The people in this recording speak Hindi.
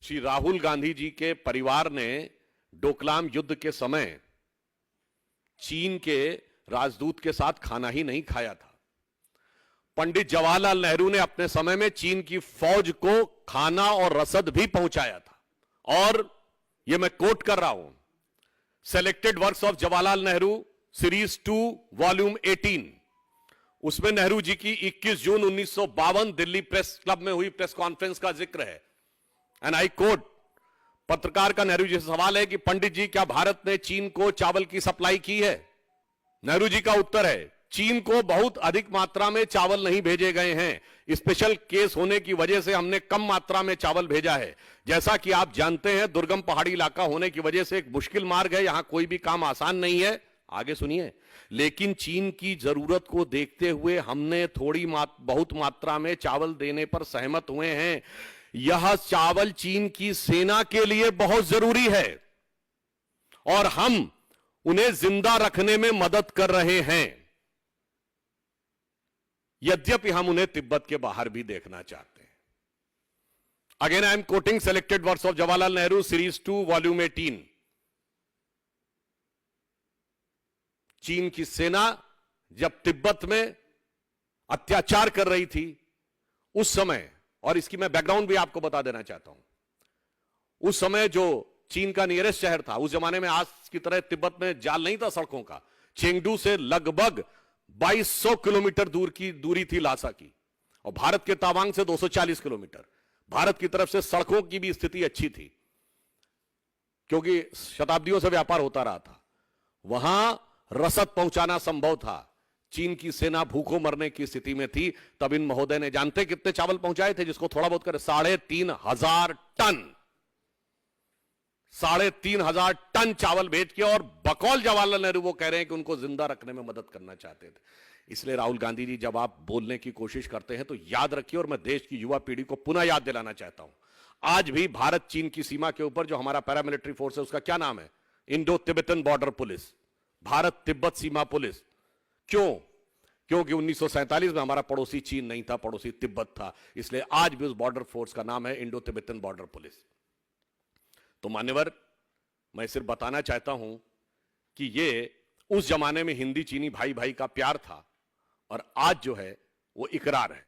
श्री राहुल गांधी जी के परिवार ने डोकलाम युद्ध के समय चीन के राजदूत के साथ खाना ही नहीं खाया था। पंडित जवाहरलाल नेहरू ने अपने समय में चीन की फौज को खाना और रसद भी पहुंचाया था। और यह मैं कोट कर रहा हूं, selected works of Jawaharlal Nehru series 2 volume 18, उसमें नेहरू जी की 21 जून 1952 दिल्ली प्रेस क्लब में हुई प्रेस कॉन्फ्रेंस का जिक्र है। एंड आई कोट, पत्रकार का नेहरू जी से सवाल है कि पंडित जी, क्या भारत ने चीन को चावल की सप्लाई की है? नेहरू जी का उत्तर है, चीन को बहुत अधिक मात्रा में चावल नहीं भेजे गए हैं। स्पेशल केस होने की वजह से हमने कम मात्रा में चावल भेजा है। जैसा कि आप जानते हैं, दुर्गम पहाड़ी इलाका होने की वजह से एक मुश्किल मार्ग है, यहां कोई भी काम आसान नहीं है। आगे सुनिए, लेकिन चीन की जरूरत को देखते हुए हमने बहुत मात्रा में चावल देने पर सहमत हुए हैं। यह चावल चीन की सेना के लिए बहुत जरूरी है और हम उन्हें जिंदा रखने में मदद कर रहे हैं, यद्यपि हम उन्हें तिब्बत के बाहर भी देखना चाहते हैं। Again I am quoting selected words of Jawaharlal Nehru series 2 volume 18। चीन की सेना जब तिब्बत में अत्याचार कर रही थी उस समय, और इसकी मैं बैकग्राउंड भी आपको बता देना चाहता हूं, उस समय जो चीन का नियरेस्ट शहर था, उस जमाने में आज की तरह तिब्बत में जाल नहीं था सड़कों का। चेंगडू से लगभग 2200 किलोमीटर दूर की दूरी थी लासा की, और भारत के तावांग से 240 किलोमीटर। भारत की तरफ से सड़कों की भी स्थिति अच्छी थी क्योंकि शताब्दियों से व्यापार होता रहा था। वहां रसद पहुंचाना संभव था। चीन की सेना भूखों मरने की स्थिति में थी। तब इन महोदय ने जानते कितने चावल पहुंचाए थे, जिसको थोड़ा बहुत करे 3,500 टन, 3,500 टन चावल भेज के, और बकौल जवाहरलाल नेहरू वो कह रहे हैं कि उनको जिंदा रखने में मदद करना चाहते थे। इसलिए राहुल गांधी जी, जब आप बोलने की कोशिश करते हैं तो याद रखिए, और मैं देश की युवा पीढ़ी को पुनः याद दिलाना चाहता हूं, आज भी भारत चीन की सीमा के ऊपर जो हमारा पैरामिलिट्री फोर्स है, उसका क्या नाम है? Indo Tibetan border police, Bharat Tibet सीमा पुलिस। क्यों? क्योंकि 1947 में हमारा पड़ोसी चीन नहीं था, पड़ोसी तिब्बत था। इसलिए आज भी उस बॉर्डर फोर्स का नाम है इंडो तिब्बतन बॉर्डर पुलिस। तो मान्यवर, मैं सिर्फ बताना चाहता हूं कि ये उस जमाने में हिंदी चीनी भाई भाई का प्यार था, और आज जो है वो इकरार है।